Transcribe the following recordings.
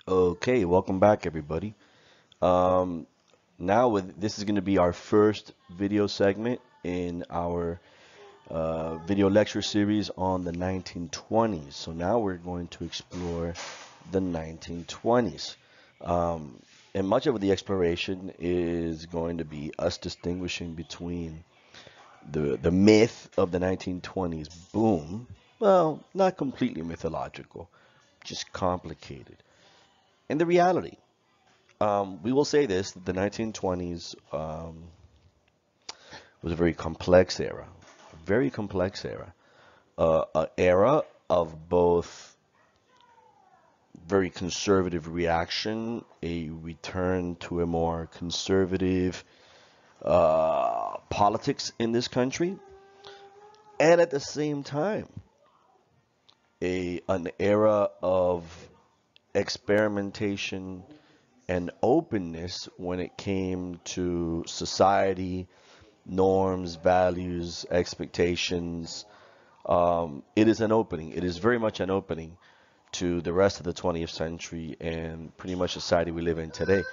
Okay, welcome back, everybody. Um, this is going to be our first video segment in our video lecture series on the 1920s. So now we're going to explore the 1920s. Um, and much of the exploration is going to be us distinguishing between the myth of the 1920s boom. Well, not completely mythological, just complicated. And the reality. We will say this, that the 1920s was a very complex era, an era of both very conservative reaction, a return to a more conservative politics in this country, and at the same time, an era of experimentation and openness when it came to society, norms, values, expectations. It is an opening. It is very much an opening to the rest of the 20th century and pretty much society we live in today.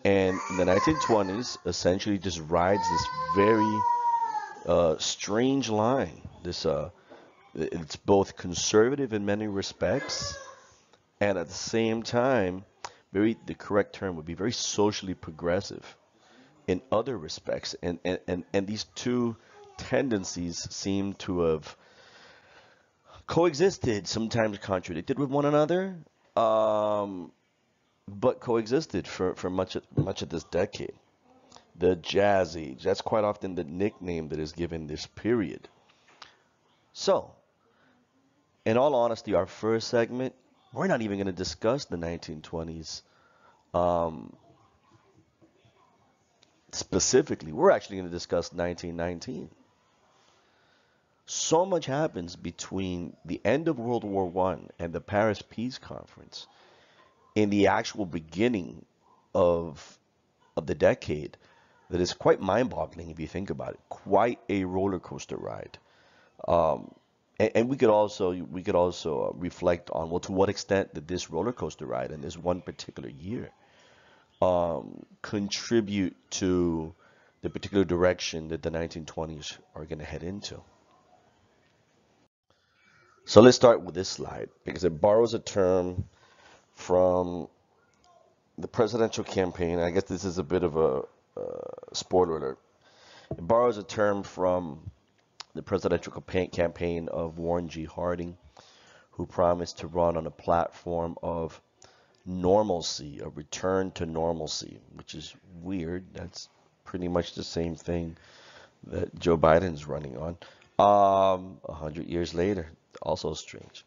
And the 1920s essentially just rides this very strange line. It's both conservative in many respects, and at the same time, the correct term would be very socially progressive in other respects. And these two tendencies seem to have coexisted, sometimes contradicted with one another, um, but coexisted for much of this decade. The Jazz Age, that's quite often the nickname that is given this period. So, in all honesty, our first segment, we're not even going to discuss the 1920s um, specifically. We're actually going to discuss 1919. So much happens between the end of World War I and the Paris Peace Conference in the actual beginning of the decade that is quite mind-boggling if you think about it. Quite a roller coaster ride. Um, and we could also reflect on, well, to what extent did this roller coaster ride in this one particular year contribute to the particular direction that the 1920s are going to head into. So let's start with this slide because it borrows a term from the presidential campaign. I guess this is a bit of a spoiler alert. It borrows a term from the presidential campaign of Warren G. Harding, who promised to run on a platform of normalcy, a return to normalcy, which is weird. That's pretty much the same thing that Joe Biden's running on. 100 years later, also strange.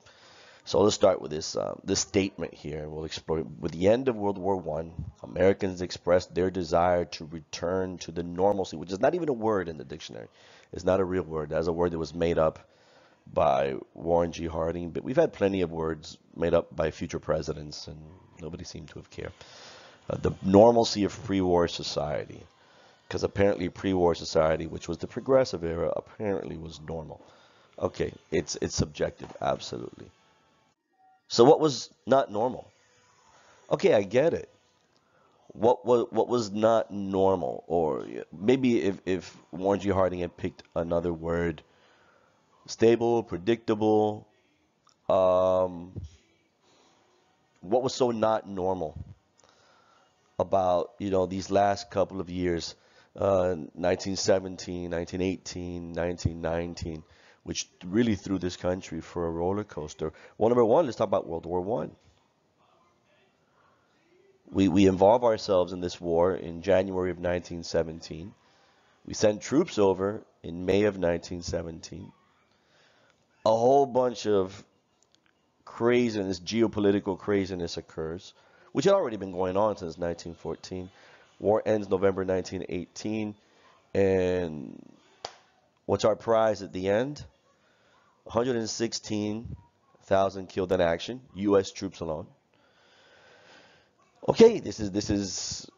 So let's start with this statement here, and we'll explore it. With the end of World War I, Americans expressed their desire to return to the normalcy, which is not even a word in the dictionary. It's not a real word. That's a word that was made up by Warren G. Harding, but we've had plenty of words made up by future presidents, and nobody seemed to have cared. The normalcy of pre-war society, because apparently pre-war society, which was the progressive era, apparently was normal. Okay, it's subjective, absolutely. So what was not normal? Okay, I get it. What was not normal, or maybe if Warren G. Harding had picked another word, stable, predictable. Um, what was so not normal about these last couple of years, 1917, 1918, 1919, which really threw this country for a roller coaster. Well, number one, let's talk about World War One. We involve ourselves in this war in January of 1917. We send troops over in May of 1917. A whole bunch of craziness, geopolitical craziness occurs, which had already been going on since 1914. War ends November 1918, and what's our prize at the end? 116,000 killed in action, U.S. troops alone. Okay, this is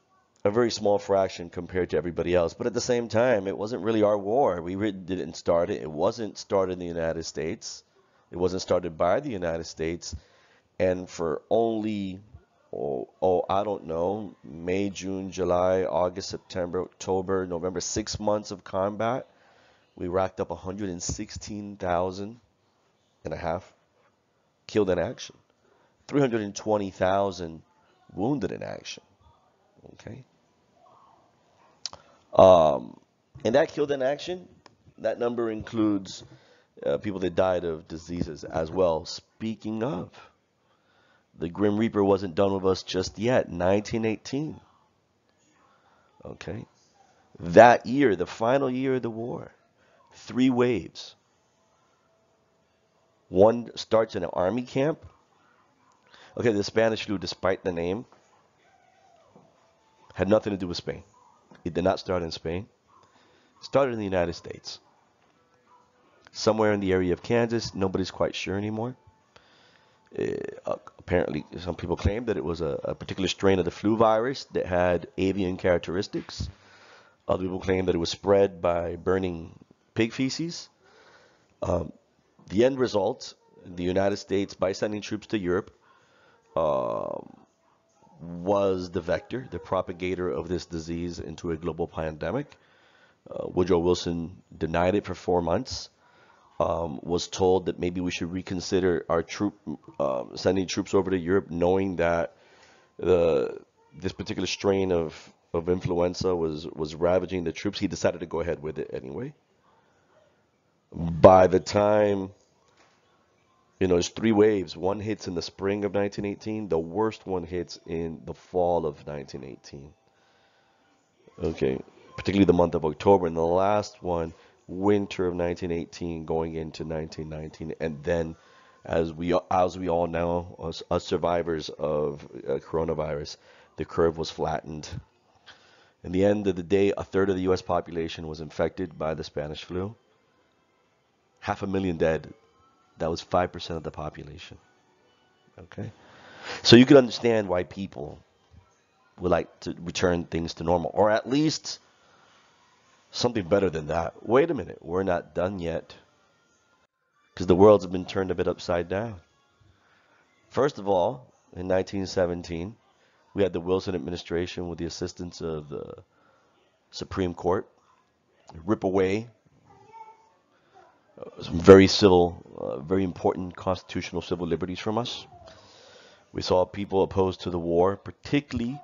a very small fraction compared to everybody else, but at the same time, it wasn't really our war. We really didn't start it. It wasn't started in the United States. It wasn't started by the United States, and for only I don't know, May, June, July, August, September, October, November, 6 months of combat, we racked up 116,000 and a half killed in action, 320,000 wounded in action. Okay. Um, and that killed in action, that number includes people that died of diseases as well. Speaking of, the Grim Reaper wasn't done with us just yet. 1918. Okay. That year, the final year of the war, 3 waves. One starts in an army camp. Okay, the Spanish flu, despite the name, had nothing to do with Spain. It did not start in Spain. It started in the United States. Somewhere in the area of Kansas, nobody's quite sure anymore. Apparently, some people claim that it was a particular strain of the flu virus that had avian characteristics. Other people claim that it was spread by burning pig feces. Um, the end result, the United States, by sending troops to Europe, um, was the vector, the propagator of this disease into a global pandemic. Woodrow Wilson denied it for 4 months. Was told that maybe we should reconsider our sending troops over to Europe, knowing that this particular strain of influenza was ravaging the troops. He decided to go ahead with it anyway. By the time, there's 3 waves. One hits in the spring of 1918. The worst one hits in the fall of 1918. Okay, particularly the month of October, and the last one, winter of 1918, going into 1919, and then, as we all know, us survivors of coronavirus, the curve was flattened. In the end of the day, a third of the U.S. population was infected by the Spanish flu. 500,000 dead. That was 5% of the population. Okay, so you can understand why people would like to return things to normal, or at least something better than that. Wait a minute, we're not done yet, because the world's been turned a bit upside down. First of all, in 1917, we had the Wilson administration with the assistance of the Supreme Court rip away some very important constitutional civil liberties from us. We saw people opposed to the war, particularly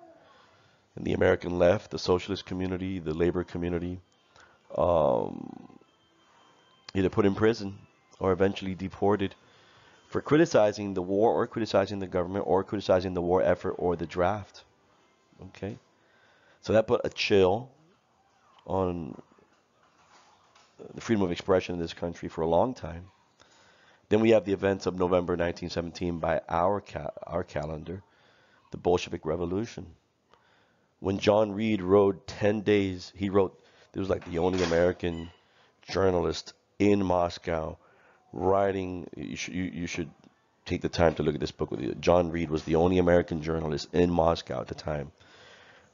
in the American left, the socialist community, the labor community, um, either put in prison or eventually deported for criticizing the war or criticizing the government or criticizing the war effort or the draft. Okay? So that put a chill on the freedom of expression in this country for a long time. Then we have the events of November 1917 by our calendar, the Bolshevik Revolution. When John Reed wrote 10 days, he was like the only American journalist in Moscow writing. You should take the time to look at this book with you. John Reed was the only American journalist in Moscow at the time,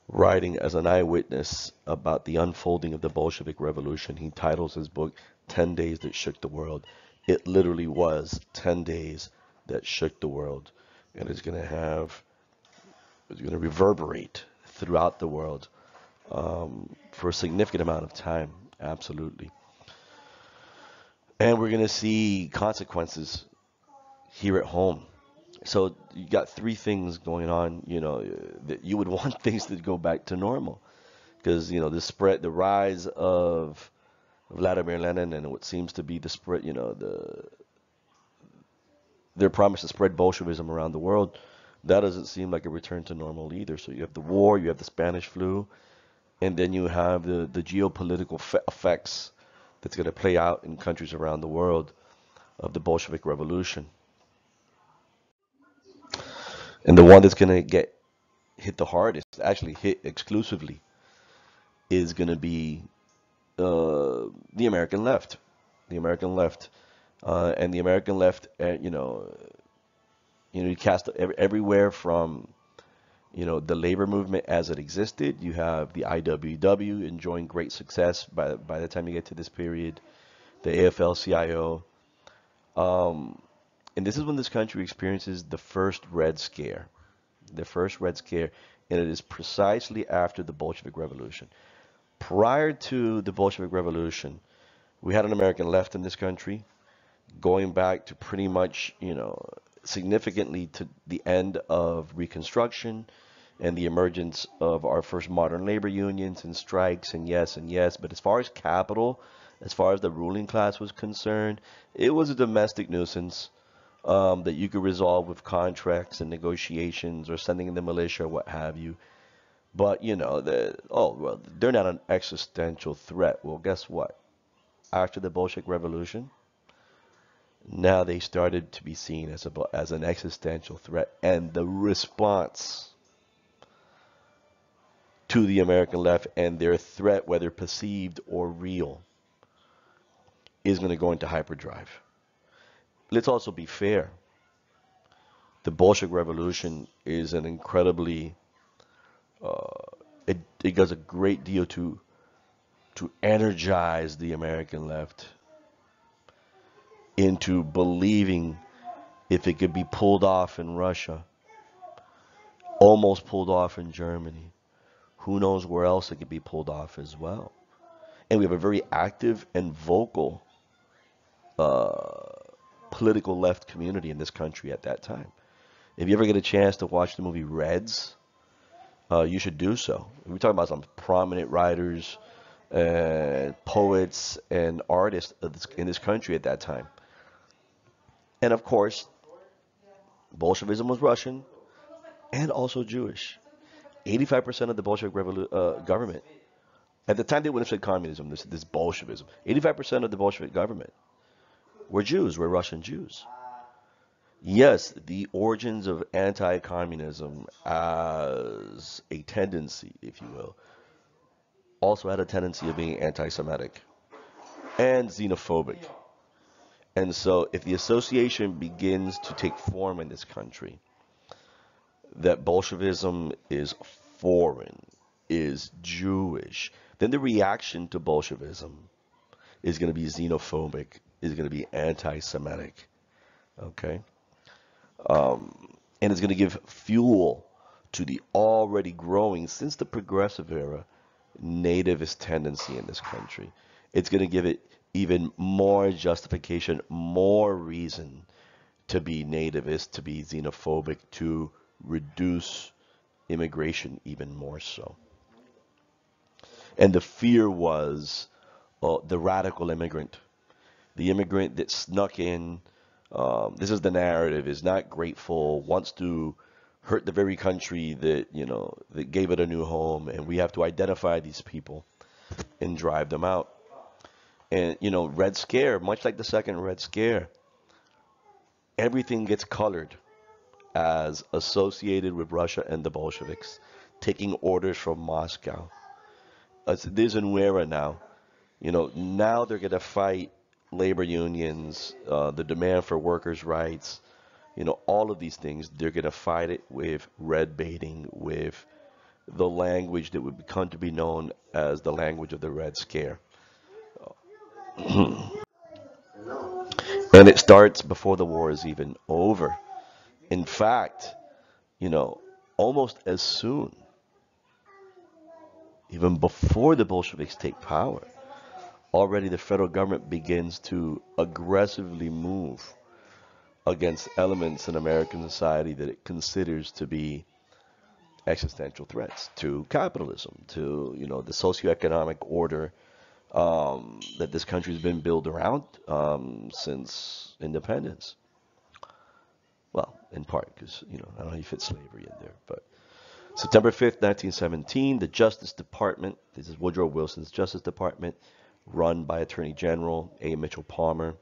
writing as an eyewitness about the unfolding of the Bolshevik Revolution. He titles his book 10 Days That Shook the World. It literally was 10 days that shook the world, and it's going to reverberate throughout the world for a significant amount of time. Absolutely. And we're going to see consequences here at home. So you got 3 things going on, that you would want things to go back to normal. Because, the rise of Vladimir Lenin and what seems to be the spread, their promise to spread Bolshevism around the world, that doesn't seem like a return to normal either. So you have the war, you have the Spanish flu, and then you have the geopolitical effects that's going to play out in countries around the world of the Bolshevik Revolution. And the one that's going to get hit the hardest, actually hit exclusively, is going to be the American left. The American left. And the American left, you cast everywhere from, the labor movement as it existed. You have the IWW enjoying great success by the time you get to this period, the AFL-CIO. And this is when this country experiences the first Red Scare. the first Red Scare, and it is precisely after the Bolshevik Revolution. Prior to the Bolshevik Revolution, we had an American left in this country, going back to pretty much, significantly to the end of Reconstruction and the emergence of our first modern labor unions and strikes and yes. But as far as capital, as far as the ruling class was concerned, it was a domestic nuisance that you could resolve with contracts and negotiations or sending in the militia or what have you. But, well, they're not an existential threat. Well, guess what? After the Bolshevik Revolution, now they started to be seen as an existential threat. And the response to the American left and their threat, whether perceived or real, is going to go into hyperdrive. Let's also be fair. The Bolshevik Revolution is an incredibly, it does a great deal to energize the American left into believing if it could be pulled off in Russia, almost pulled off in Germany, who knows where else it could be pulled off as well. And we have a very active and vocal political left community in this country at that time. If you ever get a chance to watch the movie Reds, you should do so. We're talking about some prominent writers, poets, and artists in this country at that time. And of course, Bolshevism was Russian and also Jewish. 85% of the Bolshevik government, at the time they wouldn't have said communism, this Bolshevism, 85% of the Bolshevik government were Jews, were Russian Jews. Yes, the origins of anti-communism as a tendency, if you will, also had a tendency of being anti-Semitic and xenophobic. And so if the association begins to take form in this country, that Bolshevism is foreign, is Jewish, then the reaction to Bolshevism is going to be xenophobic, is going to be anti-Semitic. Okay? And it's going to give fuel to the already growing, since the progressive era, nativist tendency in this country. It's going to give it even more justification, more reason to be nativist, to be xenophobic, to reduce immigration even more so. And the fear was the radical immigrant, the immigrant that snuck in. This is the narrative, is not grateful, wants to hurt the very country that, that gave it a new home, and we have to identify these people and drive them out. And, Red Scare, much like the second Red Scare, everything gets colored as associated with Russia and the Bolsheviks, taking orders from Moscow. There's a new era now. Now they're going to fight labor unions, the demand for workers' rights, all of these things. They're going to fight it with red baiting, with the language that would come to be known as the language of the Red Scare. And it starts before the war is even over. In fact, almost as soon, even before the Bolsheviks take power, already the federal government begins to aggressively move against elements in American society that it considers to be existential threats to capitalism, to the socioeconomic order that this country has been built around since independence. Well, in part because I don't know how you fit slavery in there, but September 5th, 1917, the Justice Department, this is Woodrow Wilson's Justice Department, run by Attorney General A. Mitchell Palmer.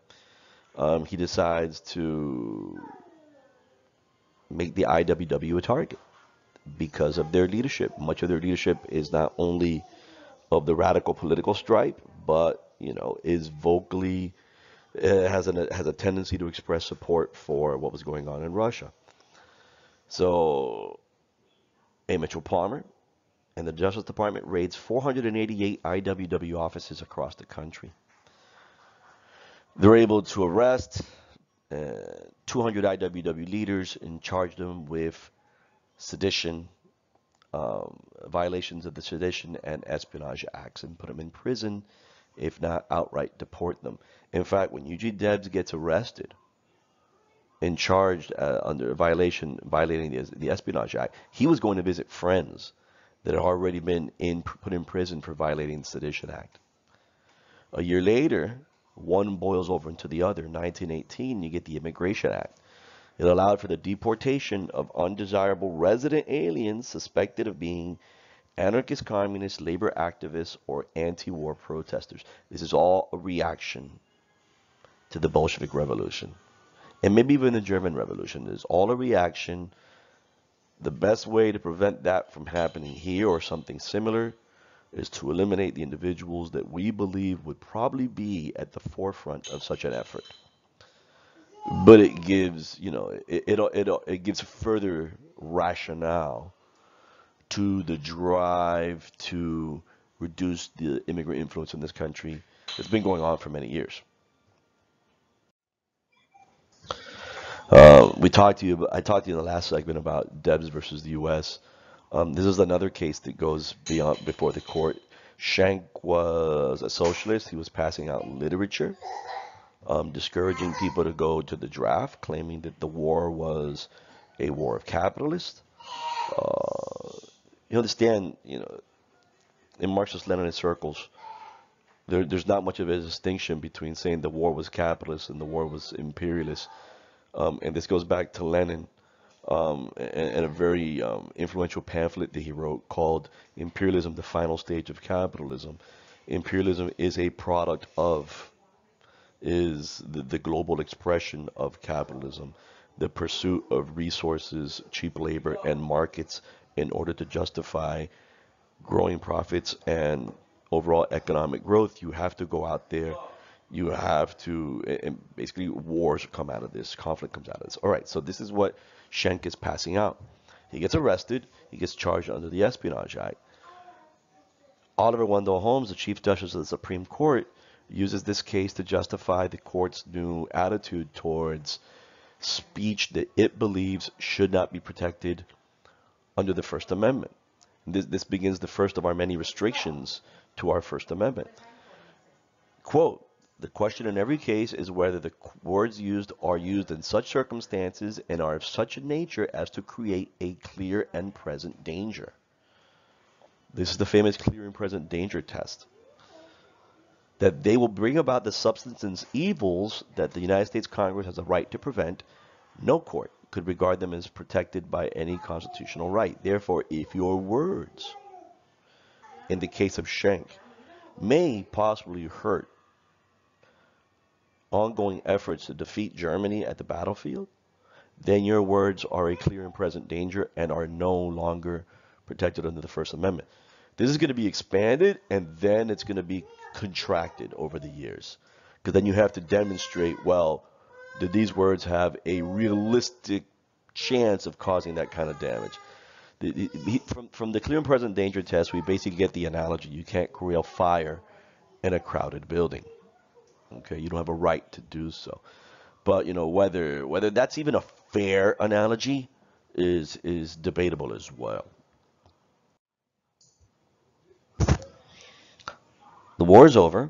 He decides to make the IWW a target because of their leadership. Much of their leadership is not only of the radical political stripe, but is vocally has a tendency to express support for what was going on in Russia. So A. Mitchell Palmer and the Justice Department raids 488 IWW offices across the country. They're able to arrest 200 IWW leaders and charge them with sedition, violations of the Sedition and Espionage Acts, and put them in prison, if not outright deport them. In fact, when Eugene Debs gets arrested and charged under violating the Espionage Act, he was going to visit friends that had already been put in prison for violating the Sedition Act. A year later, one boils over into the other. 1918, you get the Immigration Act. It allowed for the deportation of undesirable resident aliens suspected of being anarchist, communist, labor activists, or anti-war protesters. This is all a reaction to the Bolshevik Revolution. And maybe even the German Revolution. It's all a reaction. The best way to prevent that from happening here or something similar is to eliminate the individuals that we believe would probably be at the forefront of such an effort. But it gives, it gives further rationale to the drive to reduce the immigrant influence in this country that's been going on for many years. I talked to you in the last segment about Debs versus the U.S. This is another case that goes before the court. Shank was a socialist. He was passing out literature, discouraging people to go to the draft, claiming that the war was a war of capitalists. You understand, in Marxist-Leninist circles, there's not much of a distinction between saying the war was capitalist and the war was imperialist. And this goes back to Lenin and a very influential pamphlet that he wrote called Imperialism, the Final Stage of Capitalism. Imperialism is a product of, is the global expression of capitalism, the pursuit of resources, cheap labor, and markets in order to justify growing profits and overall economic growth. You have to go out there. You have to, and basically wars come out of this, conflict comes out of this. All right, so this is what Schenck is passing out. He gets arrested, he gets charged under the Espionage Act. Oliver Wendell Holmes, the Chief Justice of the Supreme Court, uses this case to justify the court's new attitude towards speech that it believes should not be protected under the First Amendment. This begins the first of our many restrictions to our First Amendment. Quote, the question in every case is whether the words used are used in such circumstances and are of such a nature as to create a clear and present danger. This is the famous clear and present danger test. That they will bring about the substance evils that the United States Congress has a right to prevent. No court could regard them as protected by any constitutional right. Therefore, if your words, in the case of Schenck, may possibly hurt ongoing efforts to defeat Germany at the battlefield, then your words are a clear and present danger and are no longer protected under the First Amendment. This is going to be expanded and then it's going to be contracted over the years. Because then you have to demonstrate, well, did these words have a realistic chance of causing that kind of damage? From the clear and present danger test, we basically get the analogy. You can't create fire in a crowded building. Okay, you don't have a right to do so. But whether that's even a fair analogy is debatable as well. The war is over.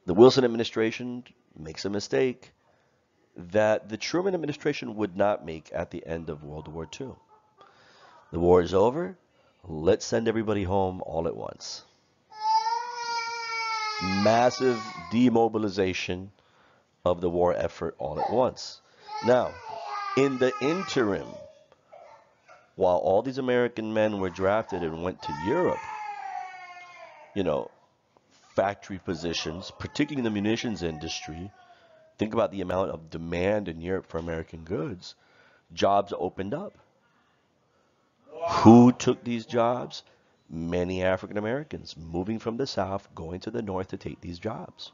The Wilson administration makes a mistake that the Truman administration would not make at the end of World War II. The war is over. Let's send everybody home all at once. Massive demobilization of the war effort all at once. Now, in the interim, while all these American men were drafted and went to Europe, factory positions, particularly in the munitions industry, think about the amount of demand in Europe for American goods. Jobs opened up. Who took these jobs? Many African Americans moving from the South, going to the North to take these jobs.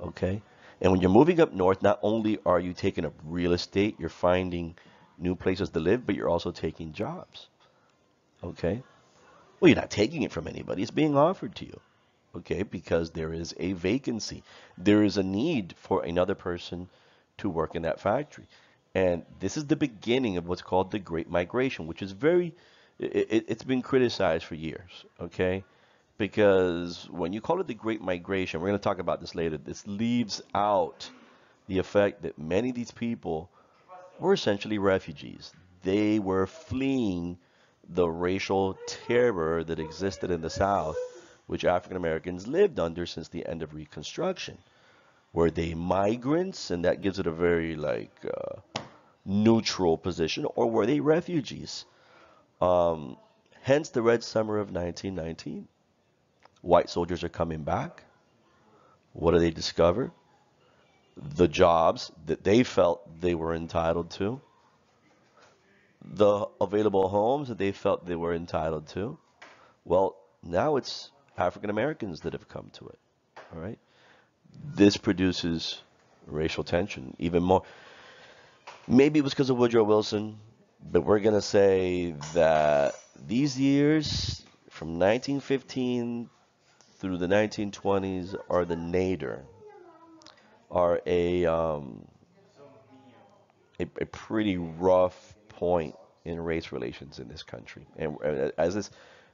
Okay? And when you're moving up north, not only are you taking up real estate, you're finding new places to live, but you're also taking jobs. Okay? Well, you're not taking it from anybody. It's being offered to you. Okay? Because there is a vacancy. There is a need for another person to work in that factory. And this is the beginning of what's called the Great Migration, which is it's been criticized for years, okay? Because when you call it the Great Migration, we're going to talk about this later, this leaves out the effect that many of these people were essentially refugees. They were fleeing the racial terror that existed in the South, which African Americans lived under since the end of Reconstruction. Were they migrants, and that gives it a very neutral position, or were they refugees? Um, Hence the Red Summer of 1919. White soldiers are coming back. What do they discover? The jobs that they felt they were entitled to, the available homes that they felt they were entitled to. Well, now it's African Americans that have come to it. All right. This produces racial tension even more. Maybe it was because of Woodrow Wilson, but we're going to say that these years from 1915 through the 1920s are the nadir, are a pretty rough point in race relations in this country. And as this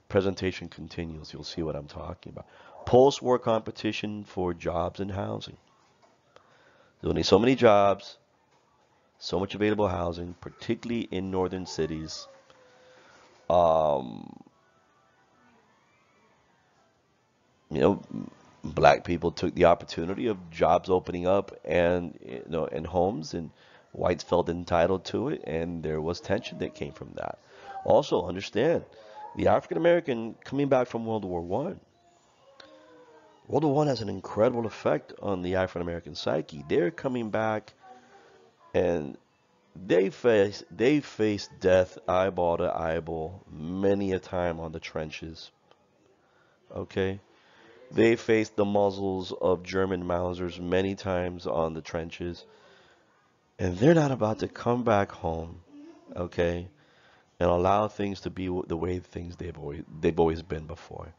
presentation continues, you'll see what I'm talking about. Post-war competition for jobs and housing. There's only so many jobs, so much available housing, particularly in northern cities. Um, you know, Black people took the opportunity of jobs opening up and and homes, and whites felt entitled to it, and there was tension that came from that. Also, understand the African American coming back from World War One. World War One has an incredible effect on the African American psyche. They're coming back, and they face death eyeball to eyeball many a time on the trenches. Okay, they faced the muzzles of German Mausers many times on the trenches, and they're not about to come back home, okay, and allow things to be the way things they've always been before.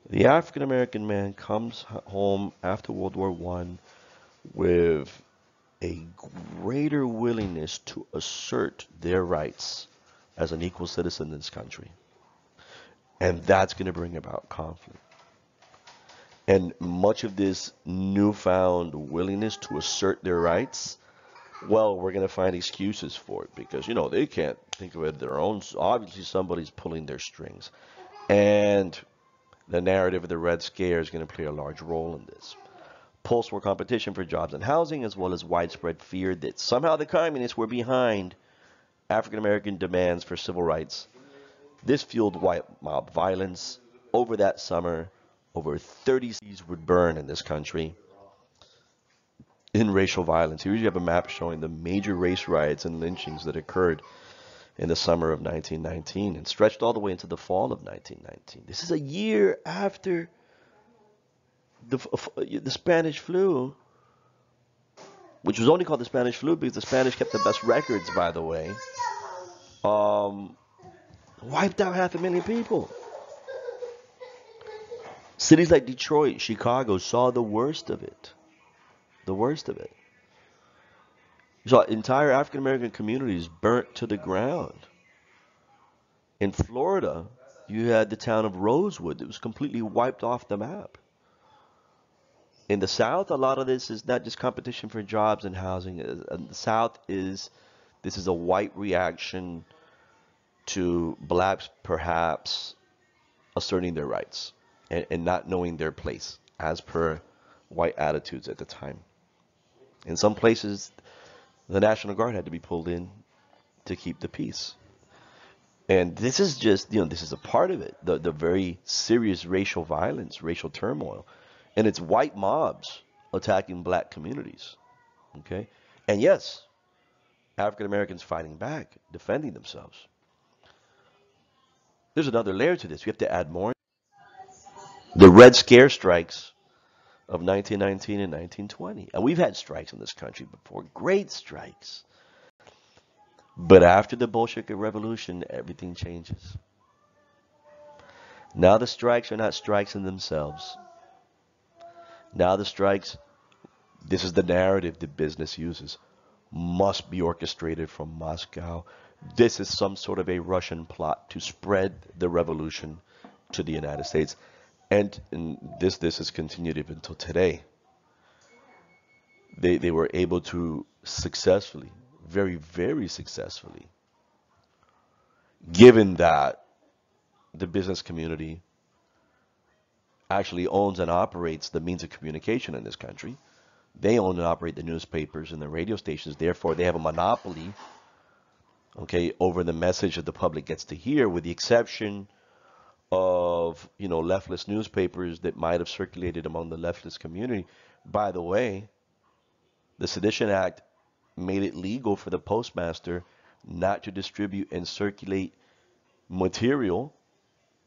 The African American man comes home after World War One with a greater willingness to assert their rights as an equal citizen in this country. And that's going to bring about conflict. And much of this newfound willingness to assert their rights, well, we're going to find excuses for it because, they can't think of it their own. Obviously, somebody's pulling their strings. And the narrative of the Red Scare is going to play a large role in this. Post-war competition for jobs and housing, as well as widespread fear that somehow the communists were behind African American demands for civil rights. This fueled white mob violence. Over that summer, over 30 cities would burn in this country in racial violence. Here you have a map showing the major race riots and lynchings that occurred in the summer of 1919 and stretched all the way into the fall of 1919. This is a year after the Spanish flu, which was only called the Spanish flu because the Spanish kept the best records, by the way, wiped out 500,000 people. Cities like Detroit, Chicago saw the worst of it. The worst of it. You saw entire African American communities burnt to the ground. In Florida, you had the town of Rosewood that was completely wiped off the map. In the South, a lot of this is not just competition for jobs and housing. In the South this is a white reaction to blacks perhaps asserting their rights and not knowing their place as per white attitudes at the time. In some places, the National Guard had to be pulled in to keep the peace. And this is just, this is a part of it, the very serious racial violence, racial turmoil. And it's white mobs attacking black communities. Okay? And yes, African Americans fighting back, defending themselves. There's another layer to this. We have to add more. The Red Scare strikes of 1919 and 1920. And we've had strikes in this country before, great strikes. But after the Bolshevik Revolution, everything changes. Now the strikes are not strikes in themselves. Now the strikes, this is the narrative that business uses. must be orchestrated from Moscow. This is some sort of a Russian plot to spread the revolution to the United States. And this has continued even until today. They were able to successfully, very, very successfully, given that the business community actually owns and operates the means of communication in this country. They own and operate the newspapers and the radio stations. Therefore, they have a monopoly, okay, over the message that the public gets to hear, with the exception of, leftist newspapers that might have circulated among the leftist community. By the way, the Sedition Act made it legal for the postmaster not to distribute and circulate material,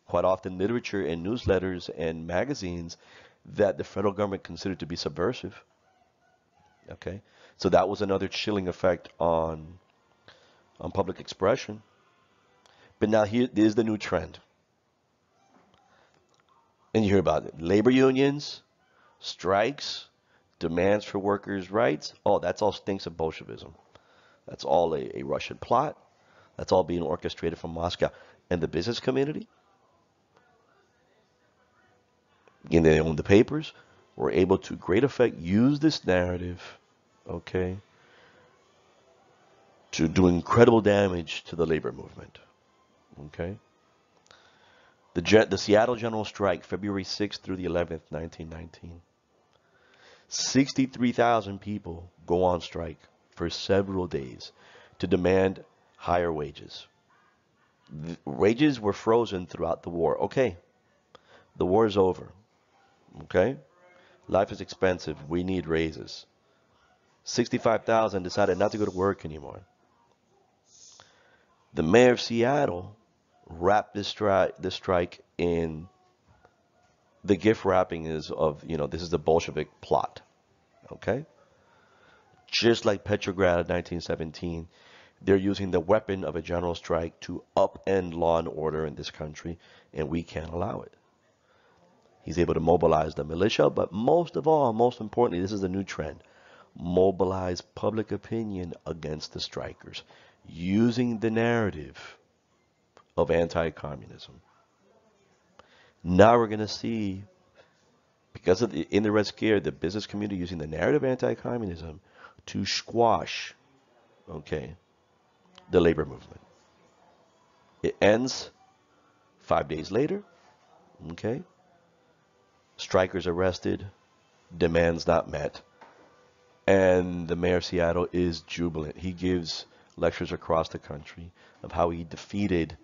quite often literature and newsletters and magazines, that the federal government considered to be subversive. Okay, so that was another chilling effect on public expression. But now here is the new trend, and you hear about it: labor unions, strikes, demands for workers' rights. Oh, that's all stinks of Bolshevism. That's all a Russian plot. That's all being orchestrated from Moscow. And the business community, again, they own the papers, were able to great effect use this narrative, okay, to do incredible damage to the labor movement. Okay. The Seattle General Strike, February 6th through the 11th, 1919. 63,000 people go on strike for several days to demand higher wages. The wages were frozen throughout the war. Okay, the war is over. Okay, life is expensive. We need raises. 65,000 decided not to go to work anymore. The mayor of Seattle wrapped this strike in the gift wrapping this is the Bolshevik plot. Okay? Just like Petrograd in 1917, they're using the weapon of a general strike to upend law and order in this country, and we can't allow it. He's able to mobilize the militia, but most of all, most importantly, this is the new trend: mobilize public opinion against the strikers, using the narrative of anti-communism. Now we're going to see, because of in the Red Scare, the business community using the narrative of anti-communism to squash, okay, the labor movement. It ends 5 days later, okay, strikers arrested, demands not met, and the mayor of Seattle is jubilant. He gives lectures across the country of how he defeated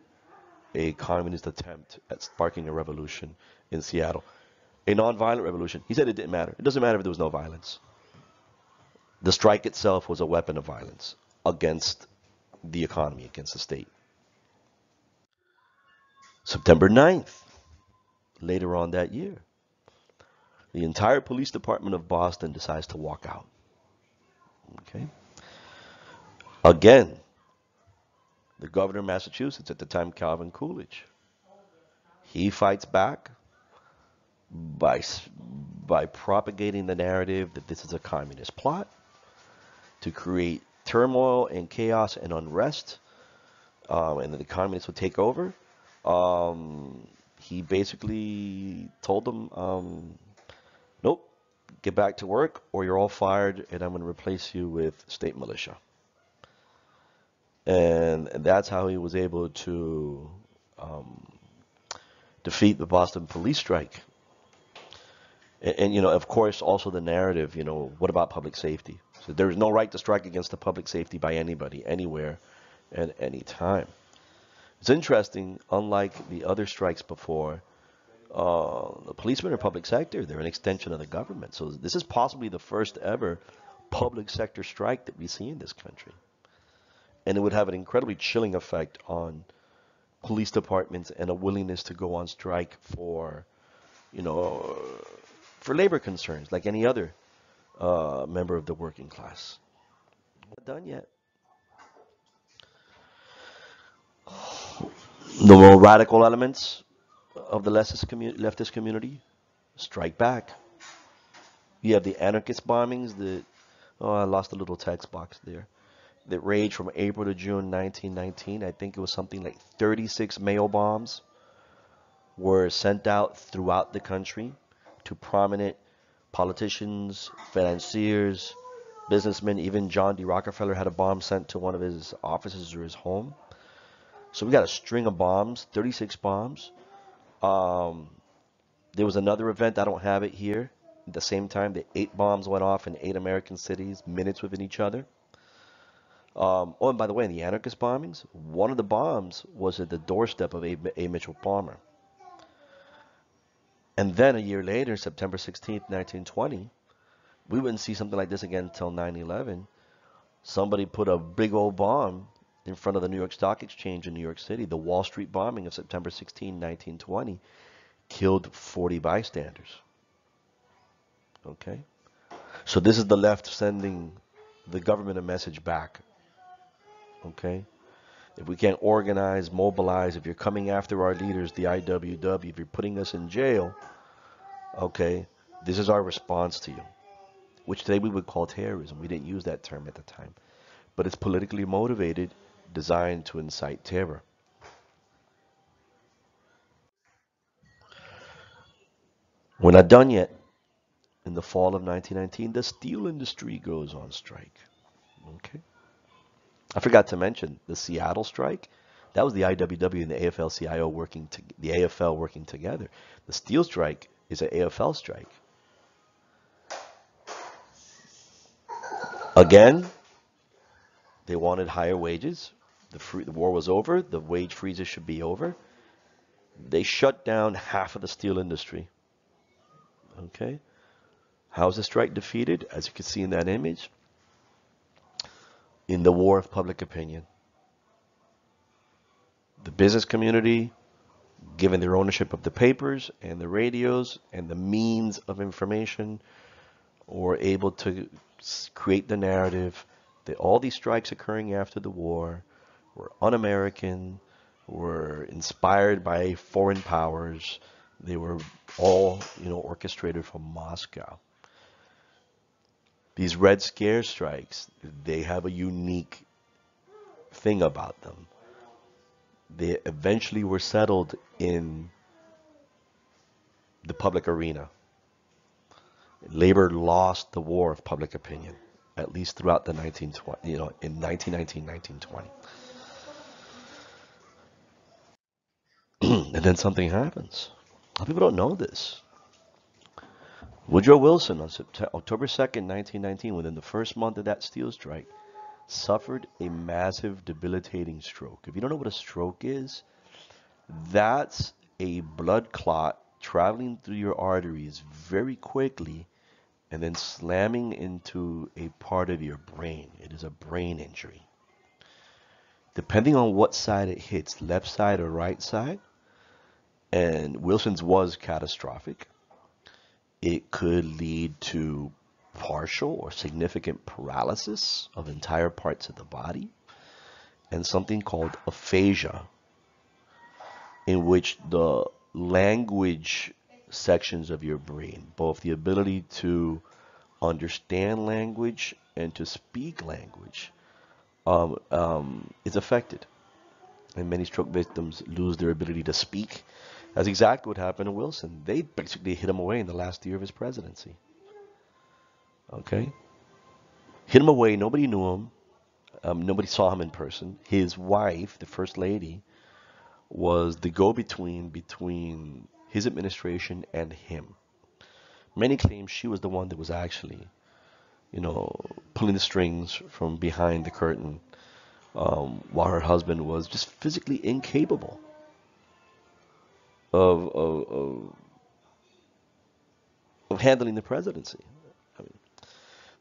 a communist attempt at sparking a revolution in Seattle. A nonviolent revolution. He said it didn't matter. It doesn't matter if there was no violence. The strike itself was a weapon of violence against the economy, against the state. September 9th, later on that year, the entire police department of Boston decides to walk out. Okay. Again, the governor of Massachusetts at the time, Calvin Coolidge, he fights back by propagating the narrative that this is a communist plot to create turmoil and chaos and unrest, and that the communists would take over. He basically told them, nope, get back to work or you're all fired and I'm going to replace you with state militia. And that's how he was able to defeat the Boston police strike. And, of course, also the narrative, what about public safety? So there is no right to strike against the public safety by anybody, anywhere, at any time. It's interesting, unlike the other strikes before, the policemen are public sector. They're an extension of the government. So this is possibly the first ever public sector strike that we see in this country. And it would have an incredibly chilling effect on police departments and a willingness to go on strike for labor concerns, like any other member of the working class. Not done yet. The more radical elements of the leftist community strike back. You have the anarchist bombings that Oh, I lost a little text box there. That raged from April to June 1919. I think it was something like 36 mail bombs were sent out throughout the country to prominent politicians, financiers, businessmen. Even John D. Rockefeller had a bomb sent to one of his offices or his home. So we got a string of bombs, 36 bombs. Um, there was another event, I don't have it here. At the same time, the 8 bombs went off in 8 American cities, minutes within each other. Oh, and by the way, in the anarchist bombings, one of the bombs was at the doorstep of A. Mitchell Palmer. And then a year later, September 16th, 1920, we wouldn't see something like this again until 9/11. Somebody put a big old bomb in front of the New York Stock Exchange in New York City. The Wall Street bombing of September 16, 1920, killed 40 bystanders. Okay? So this is the left sending the government a message back. Okay? If we can't organize, mobilize, if you're coming after our leaders, the IWW, if you're putting us in jail, okay, this is our response to you, which today we would call terrorism. We didn't use that term at the time. But it's politically motivated, designed to incite terror. We're not done yet. In the fall of 1919, the steel industry goes on strike. Okay. I forgot to mention the Seattle strike. That was the IWW and the AFL-CIO the AFL working together. The steel strike is an AFL strike. Again, they wanted higher wages. The war was over. The wage freezes should be over. They shut down half of the steel industry. Okay. How is the strike defeated? As you can see in that image, in the war of public opinion. The business community, given their ownership of the papers and the radios and the means of information, were able to create the narrative that all these strikes occurring after the war were un-American, were inspired by foreign powers. They were all, orchestrated from Moscow. These Red Scare strikes, they have a unique thing about them. They eventually were settled in the public arena. Labor lost the war of public opinion, at least throughout the 1920, in 1919, 1920. And then something happens. A lot of people don't know this. Woodrow Wilson on October 2nd, 1919, within the first month of that steel strike, suffered a massive debilitating stroke. If you don't know what a stroke is, that's a blood clot traveling through your arteries very quickly and then slamming into a part of your brain. It is a brain injury. Depending on what side it hits, left side or right side, and Wilson's was catastrophic, it could lead to partial or significant paralysis of entire parts of the body and something called aphasia, in which the language sections of your brain, both the ability to understand language and to speak language, is affected. And many stroke victims lose their ability to speak. That's exactly what happened to Wilson. They basically hid him away in the last year of his presidency. Okay? Hid him away. Nobody knew him. Nobody saw him in person. His wife, the first lady, was the go-between between his administration and him. Many claim she was the one that was actually, pulling the strings from behind the curtain, while her husband was just physically incapable of, of, of, of handling the presidency. I mean,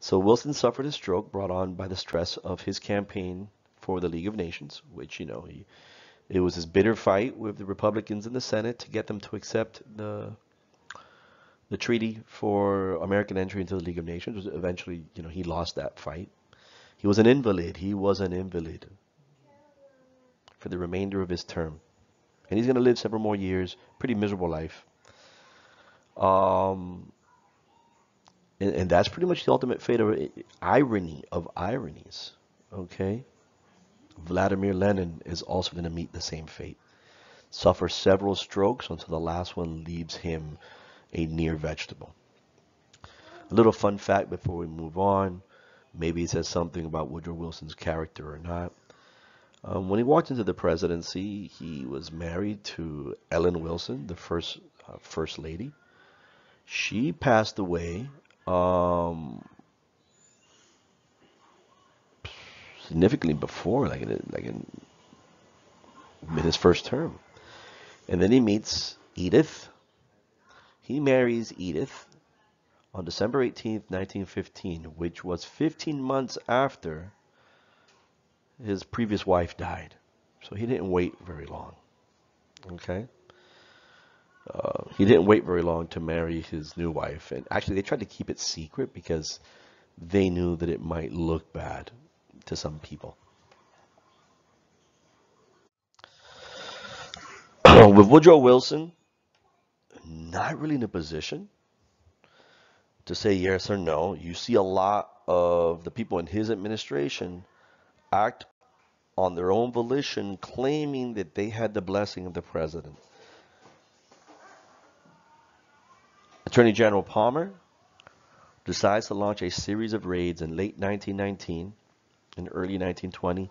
so Wilson suffered a stroke brought on by the stress of his campaign for the League of Nations, which, it was his bitter fight with the Republicans in the Senate to get them to accept the treaty for American entry into the League of Nations. Eventually, he lost that fight. He was an invalid. He was an invalid for the remainder of his term. And he's going to live several more years. Pretty miserable life. Um, And that's pretty much the ultimate fate of irony of ironies. Okay? Vladimir Lenin is also going to meet the same fate. Suffer several strokes until the last one leaves him a near vegetable. A little fun fact before we move on. Maybe it says something about Woodrow Wilson's character or not. When he walked into the presidency, he was married to Ellen Wilson, the first lady. She passed away significantly before, in his first term. And then he meets Edith. He marries Edith on December 18th, 1915, which was 15 months after his previous wife died. So he didn't wait very long. Okay? He didn't wait very long to marry his new wife. And actually, they tried to keep it secret because they knew that it might look bad to some people. With Woodrow Wilson, not really in a position to say yes or no. You see a lot of the people in his administration act on their own volition, claiming that they had the blessing of the president. Attorney General Palmer decides to launch a series of raids in late 1919 and early 1920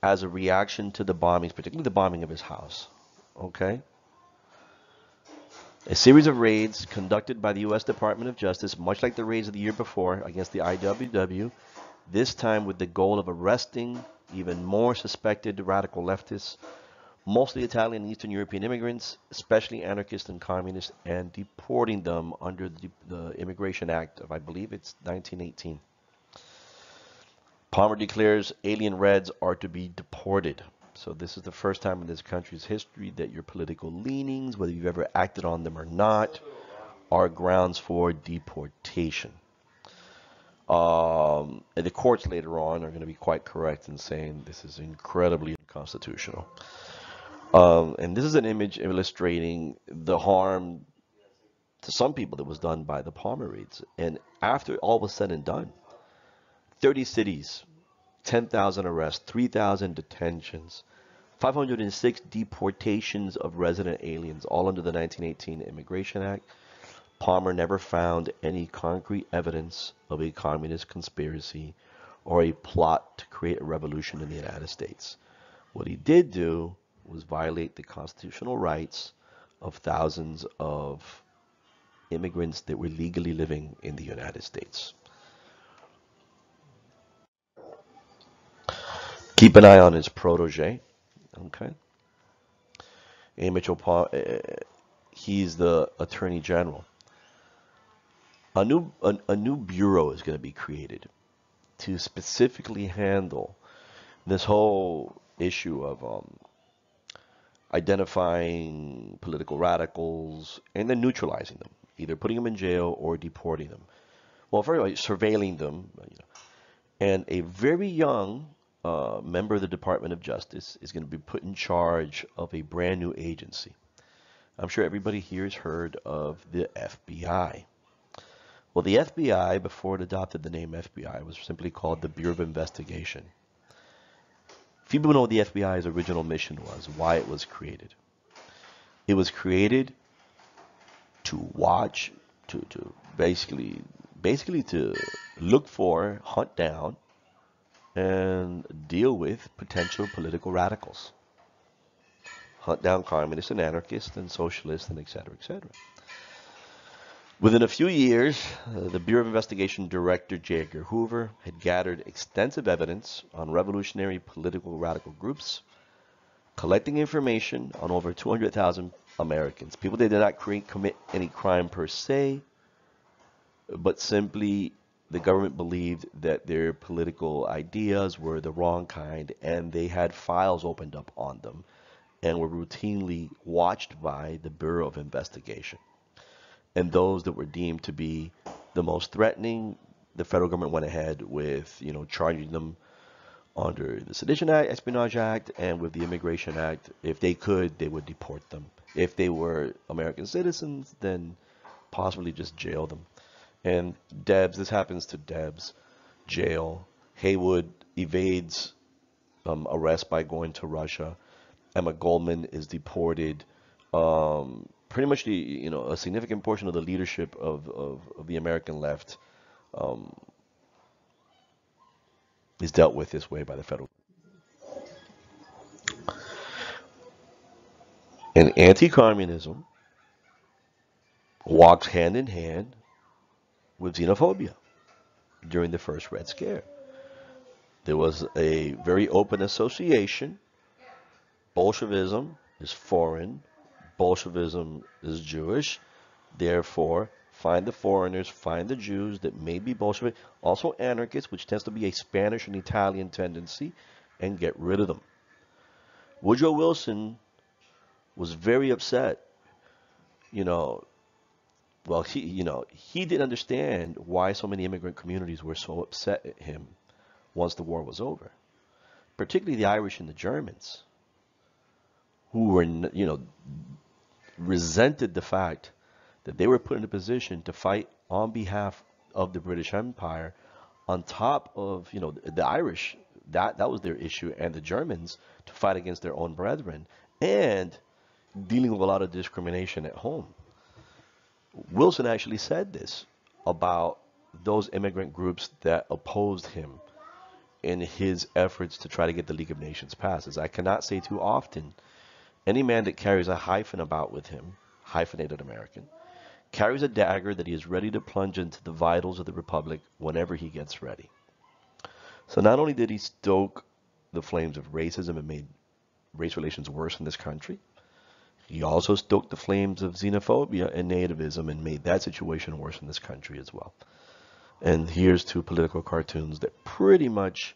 as a reaction to the bombings, particularly the bombing of his house. Okay? A series of raids conducted by the U.S. Department of Justice, much like the raids of the year before against the IWW, this time with the goal of arresting even more suspected radical leftists, mostly Italian and Eastern European immigrants, especially anarchists and communists, and deporting them under the Immigration Act of, I believe it's 1918. Palmer declares alien Reds are to be deported. So this is the first time in this country's history that your political leanings, whether you've ever acted on them or not, are grounds for deportation. And the courts later on are going to be quite correct in saying this is incredibly unconstitutional. And this is an image illustrating the harm to some people that was done by the Palmer raids. And after all was said and done, 30 cities, 10,000 arrests, 3,000 detentions, 506 deportations of resident aliens, all under the 1918 Immigration Act. Palmer never found any concrete evidence of a communist conspiracy or a plot to create a revolution in the United States. What he did do was violate the constitutional rights of thousands of immigrants that were legally living in the United States. Keep an eye on his protege. Okay. A. Mitchell Palmer, he's the Attorney General. A new bureau is going to be created to specifically handle this whole issue of identifying political radicals and then neutralizing them, either putting them in jail or deporting them. Well, surveilling them. And a very young member of the Department of Justice is going to be put in charge of a brand new agency. I'm sure everybody here has heard of the FBI. Well, the FBI, before it adopted the name FBI, was simply called the Bureau of Investigation. Few people know what the FBI's original mission was, why it was created. It was created to watch, to basically to look for, hunt down, and deal with potential political radicals. Hunt down communists and anarchists and socialists and etc., etc. Within a few years, the Bureau of Investigation Director J. Edgar Hoover had gathered extensive evidence on revolutionary political radical groups, collecting information on over 200,000 Americans, people that did not commit any crime per se, but simply the government believed that their political ideas were the wrong kind, and they had files opened up on them and were routinely watched by the Bureau of Investigation. And those that were deemed to be the most threatening, the federal government went ahead with, charging them under the Sedition Act, Espionage Act, and with the Immigration Act. If they could, they would deport them. If they were American citizens, then possibly just jail them. And Debs, this happens to Debs, jail. Haywood evades arrest by going to Russia. Emma Goldman is deported. Pretty much a significant portion of the leadership of the American left um, is dealt with this way by the federal. And anti-communism walks hand in hand with xenophobia during the first Red Scare. There was a very open association. Bolshevism is foreign. Bolshevism is Jewish. Therefore, find the foreigners, find the Jews that may be Bolshevik, also anarchists, which tends to be a Spanish and Italian tendency, and get rid of them. Woodrow Wilson was very upset. You know, well, he didn't understand why so many immigrant communities were so upset at him once the war was over, particularly the Irish and the Germans, who were, resented the fact that they were put in a position to fight on behalf of the British Empire on top of, the Irish, that was their issue, and the Germans to fight against their own brethren, and dealing with a lot of discrimination at home. Wilson actually said this about those immigrant groups that opposed him in his efforts to try to get the League of Nations passed. As I cannot say too often, any man that carries a hyphen about with him, hyphenated American, carries a dagger that he is ready to plunge into the vitals of the Republic whenever he gets ready. So not only did he stoke the flames of racism and made race relations worse in this country, he also stoked the flames of xenophobia and nativism and made that situation worse in this country as well. And here's two political cartoons that pretty much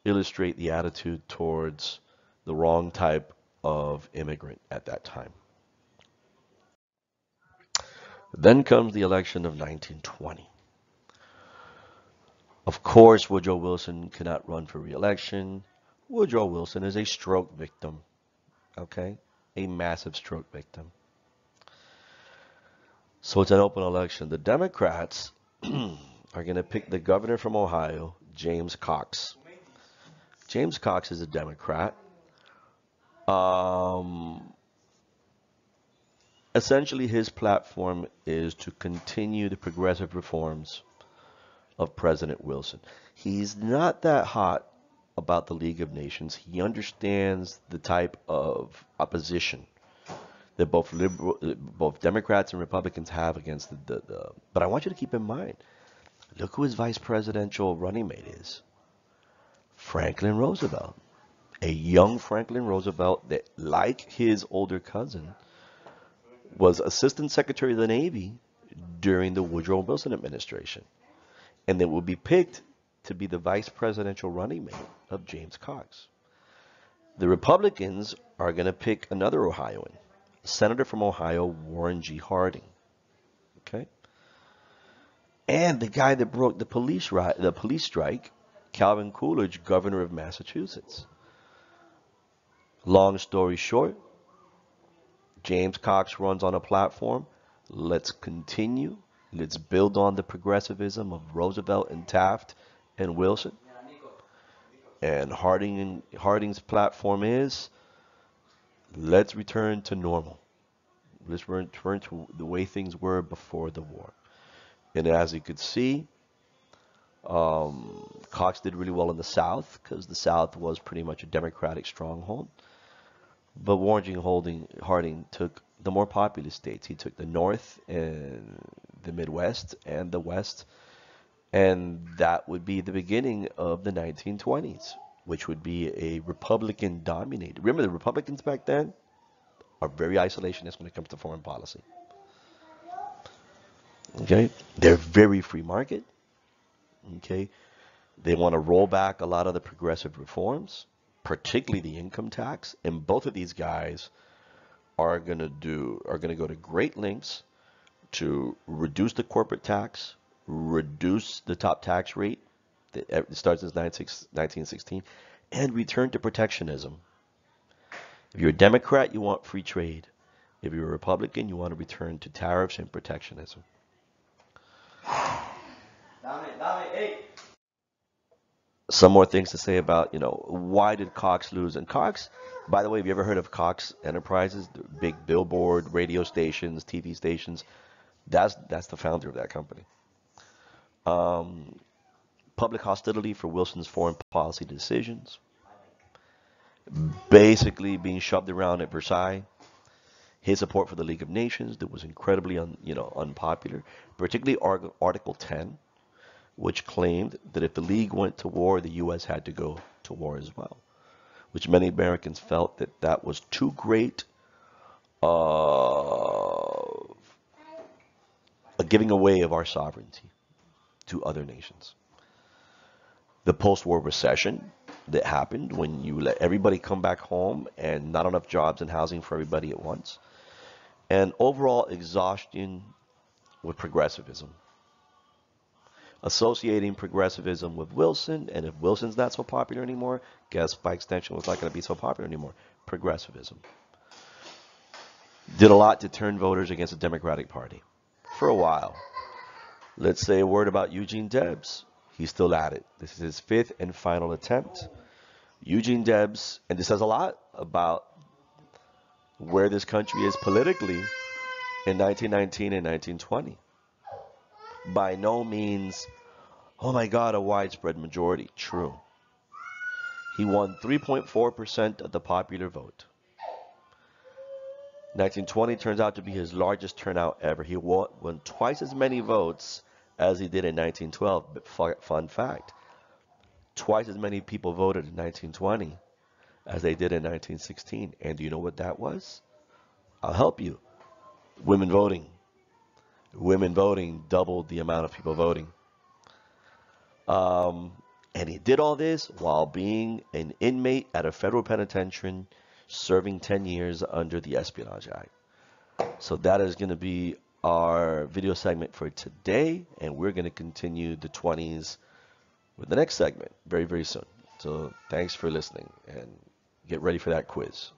illustrate the attitude towards the wrong type of immigrant at that time. Then comes the election of 1920. Of course, Woodrow Wilson cannot run for re-election. Woodrow Wilson is a stroke victim, okay? A massive stroke victim. So it's an open election. The Democrats are going to pick the governor from Ohio, James Cox. James Cox is a Democrat. Essentially, his platform is to continue the progressive reforms of President Wilson. He's not that hot about the League of Nations. He understands the type of opposition that both Democrats and Republicans have against the. But I want you to keep in mind, look who his vice presidential running mate is. Franklin Roosevelt. A young Franklin Roosevelt that, like his older cousin, was Assistant Secretary of the Navy during the Woodrow Wilson administration, and that will be picked to be the vice presidential running mate of James Cox. The Republicans are going to pick another Ohioan, Senator from Ohio, Warren G. Harding. Okay? And the guy that broke the police strike, Calvin Coolidge, governor of Massachusetts. Long story short, James Cox runs on a platform. Let's continue. Let's build on the progressivism of Roosevelt and Taft and Wilson. And Harding's platform is, let's return to normal. Let's return to the way things were before the war. And as you could see, Cox did really well in the South because the South was pretty much a Democratic stronghold. But Warren G. Harding took the more populous states. He took the North and the Midwest and the West. And that would be the beginning of the 1920s, which would be a Republican-dominated. Remember, the Republicans back then are very isolationist when it comes to foreign policy. Okay? They're very free market. Okay? They want to roll back a lot of the progressive reforms, particularly the income tax, and both of these guys are going to go to great lengths to reduce the corporate tax, reduce the top tax rate that starts in 1916, and return to protectionism. If you're a Democrat, you want free trade. If you're a Republican, you want to return to tariffs and protectionism. Some more things to say about, why did Cox lose? And Cox, by the way, have you ever heard of Cox Enterprises? The big billboard, radio stations, TV stations. That's the founder of that company. Um, Public hostility for Wilson's foreign policy decisions, basically being shoved around at Versailles. His support for the League of Nations that was incredibly unpopular, particularly Article 10, which claimed that if the League went to war, the U.S. had to go to war as well, which many Americans felt that that was too great a giving away of our sovereignty to other nations. The post-war recession that happened when you let everybody come back home and not enough jobs and housing for everybody at once, and overall exhaustion with progressivism. Associating progressivism with Wilson, and if Wilson's not so popular anymore, guess by extension was not going to be so popular anymore. Progressivism. Did a lot to turn voters against the Democratic Party for a while. Let's say a word about Eugene Debs. He's still at it. This is his fifth and final attempt. Eugene Debs, and this says a lot about where this country is politically in 1919 and 1920. By no means, oh my God, a widespread majority. True. He won 3.4% of the popular vote. 1920 turns out to be his largest turnout ever. He won twice as many votes as he did in 1912. But fun fact, twice as many people voted in 1920 as they did in 1916. And do you know what that was? I'll help you. Women voting. Women voting doubled the amount of people voting. And he did all this while being an inmate at a federal penitentiary, serving 10 years under the Espionage Act. So that is going to be our video segment for today, and we're going to continue the 20s with the next segment very, very soon. So thanks for listening, and get ready for that quiz.